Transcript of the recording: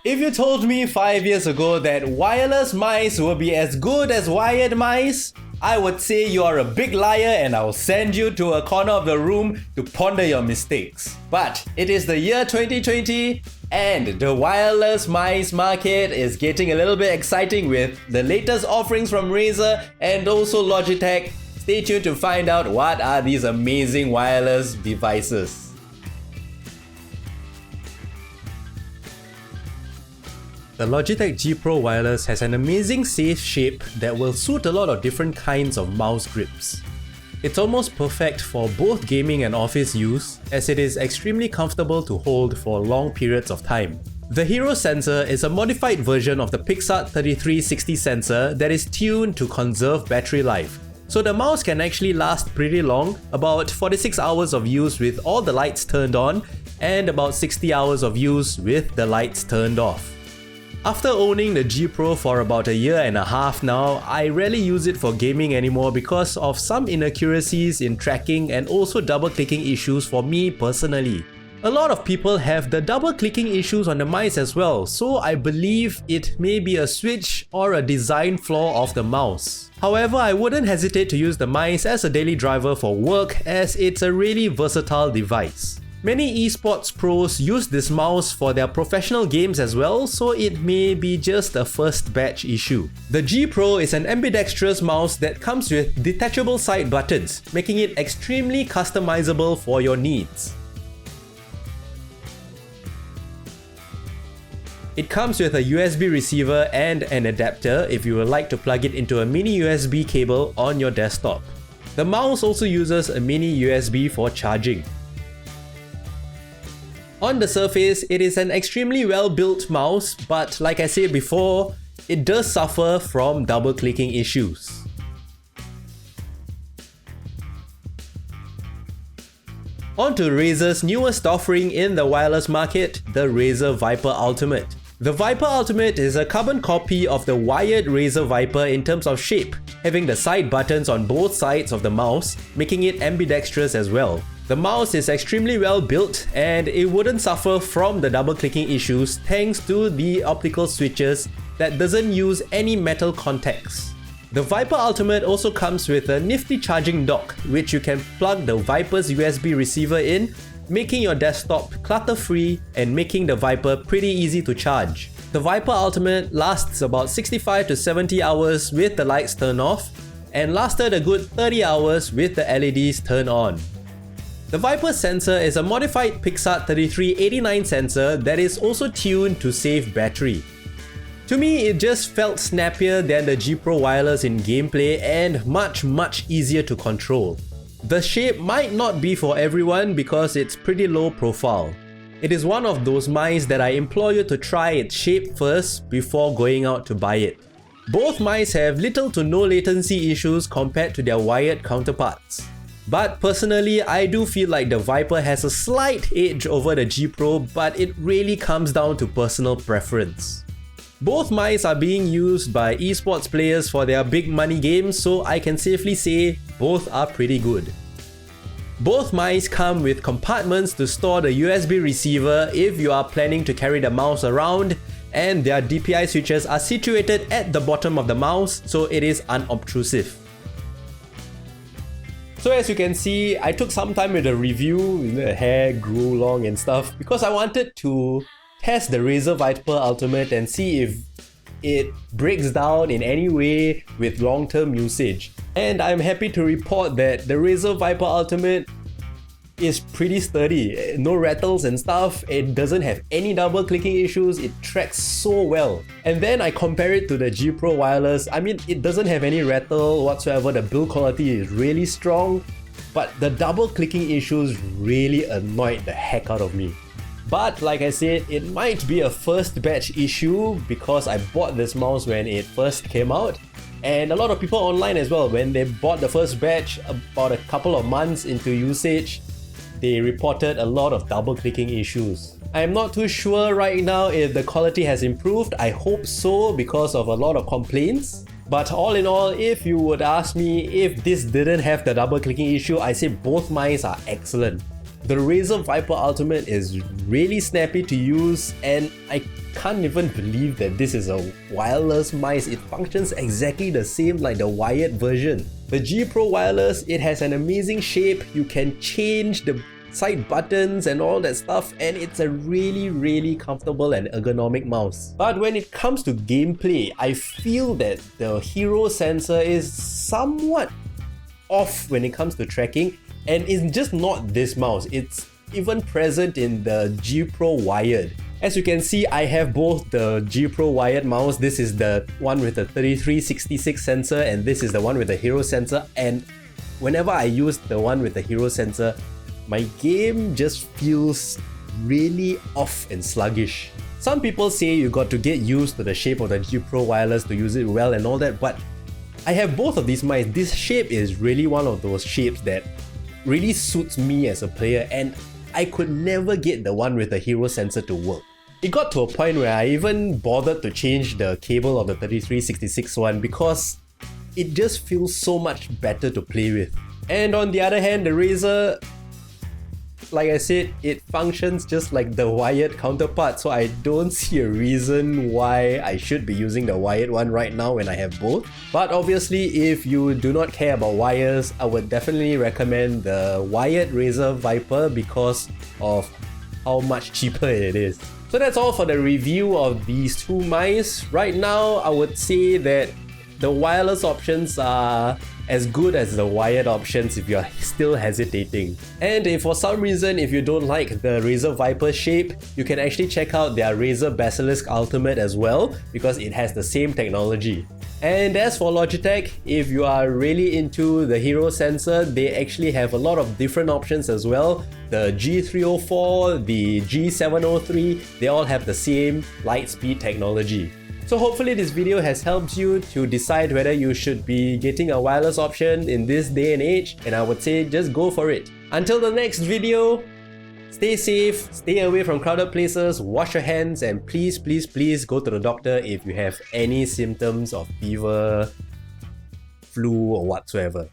If you told me 5 years ago that wireless mice will be as good as wired mice, I would say you are a big liar and I'll send you to a corner of the room to ponder your mistakes. But it is the year 2020 and the wireless mice market is getting a little bit exciting with the latest offerings from Razer and also Logitech. Stay tuned to find out what are these amazing wireless devices. The Logitech G Pro Wireless has an amazing safe shape that will suit a lot of different kinds of mouse grips. It's almost perfect for both gaming and office use, as it is extremely comfortable to hold for long periods of time. The Hero sensor is a modified version of the Pixart 3360 sensor that is tuned to conserve battery life. So the mouse can actually last pretty long, about 46 hours of use with all the lights turned on, and about 60 hours of use with the lights turned off. After owning the G Pro for about a year and a half now, I rarely use it for gaming anymore because of some inaccuracies in tracking and also double-clicking issues for me personally. A lot of people have the double-clicking issues on the mice as well, so I believe it may be a switch or a design flaw of the mouse. However, I wouldn't hesitate to use the mice as a daily driver for work as it's a really versatile device. Many esports pros use this mouse for their professional games as well, so it may be just a first batch issue. The G Pro is an ambidextrous mouse that comes with detachable side buttons, making it extremely customizable for your needs. It comes with a USB receiver and an adapter if you would like to plug it into a mini USB cable on your desktop. The mouse also uses a mini USB for charging. On the surface, it is an extremely well-built mouse, but like I said before, it does suffer from double-clicking issues. On to Razer's newest offering in the wireless market, the Razer Viper Ultimate. The Viper Ultimate is a carbon copy of the wired Razer Viper in terms of shape, having the side buttons on both sides of the mouse, making it ambidextrous as well. The mouse is extremely well built and it wouldn't suffer from the double clicking issues thanks to the optical switches that doesn't use any metal contacts. The Viper Ultimate also comes with a nifty charging dock which you can plug the Viper's USB receiver in, making your desktop clutter-free and making the Viper pretty easy to charge. The Viper Ultimate lasts about 65 to 70 hours with the lights turned off and lasted a good 30 hours with the LEDs turned on. The Viper sensor is a modified Pixart 3389 sensor that is also tuned to save battery. To me, it just felt snappier than the G Pro Wireless in gameplay and much easier to control. The shape might not be for everyone because it's pretty low profile. It is one of those mice that I implore you to try its shape first before going out to buy it. Both mice have little to no latency issues compared to their wired counterparts. But personally, I do feel like the Viper has a slight edge over the G Pro, but it really comes down to personal preference. Both mice are being used by esports players for their big money games, so I can safely say both are pretty good. Both mice come with compartments to store the USB receiver if you are planning to carry the mouse around, and their DPI switches are situated at the bottom of the mouse, so it is unobtrusive. So as you can see, I took some time with the review, the hair grew long and stuff, because I wanted to test the Razer Viper Ultimate and see if it breaks down in any way with long-term usage. And I'm happy to report that the Razer Viper Ultimate is pretty sturdy. No rattles and stuff, it doesn't have any double clicking issues, it tracks so well. And then I compare it to the G Pro Wireless. I mean, it doesn't have any rattle whatsoever, the build quality is really strong, but the double clicking issues really annoyed the heck out of me. But like I said, it might be a first batch issue because I bought this mouse when it first came out. And a lot of people online as well, when they bought the first batch about a couple of months into usage, they reported a lot of double clicking issues. I'm not too sure right now if the quality has improved. I hope so because of a lot of complaints. But all in all, if you would ask me if this didn't have the double clicking issue, I say both mice are excellent. The Razer Viper Ultimate is really snappy to use and I can't even believe that this is a wireless mice. It functions exactly the same like the wired version. The G Pro Wireless, it has an amazing shape. You can change the side buttons and all that stuff, and it's a really comfortable and ergonomic mouse. But when it comes to gameplay, I feel that the hero sensor is somewhat off when it comes to tracking, and it's just not this mouse. It's even present in the G Pro Wired. As you can see, I have both the G Pro Wired mouse. This is the one with the 3366 sensor, and this is the one with the hero sensor. And whenever I use the one with the hero sensor, my game just feels really off and sluggish. Some people say you got to get used to the shape of the G Pro Wireless to use it well and all that, but I have both of these mice. This shape is really one of those shapes that really suits me as a player, and I could never get the one with the hero sensor to work. It got to a point where I even bothered to change the cable of the 3366 one because it just feels so much better to play with. And on the other hand, the Razer, like I said, it functions just like the wired counterpart, so I don't see a reason why I should be using the wired one right now when I have both. But obviously, if you do not care about wires, I would definitely recommend the wired Razer Viper because of how much cheaper it is. So that's all for the review of these two mice. Right now, I would say that the wireless options are as good as the wired options if you're still hesitating. And if for some reason if you don't like the Razer Viper shape, you can actually check out their Razer Basilisk Ultimate as well because it has the same technology. And as for Logitech, if you are really into the hero sensor, they actually have a lot of different options as well. The G304, the G703, they all have the same light speed technology. So hopefully this video has helped you to decide whether you should be getting a wireless option in this day and age, and I would say just go for it. Until the next video, stay safe, stay away from crowded places, wash your hands, and please go to the doctor if you have any symptoms of fever, flu or whatsoever.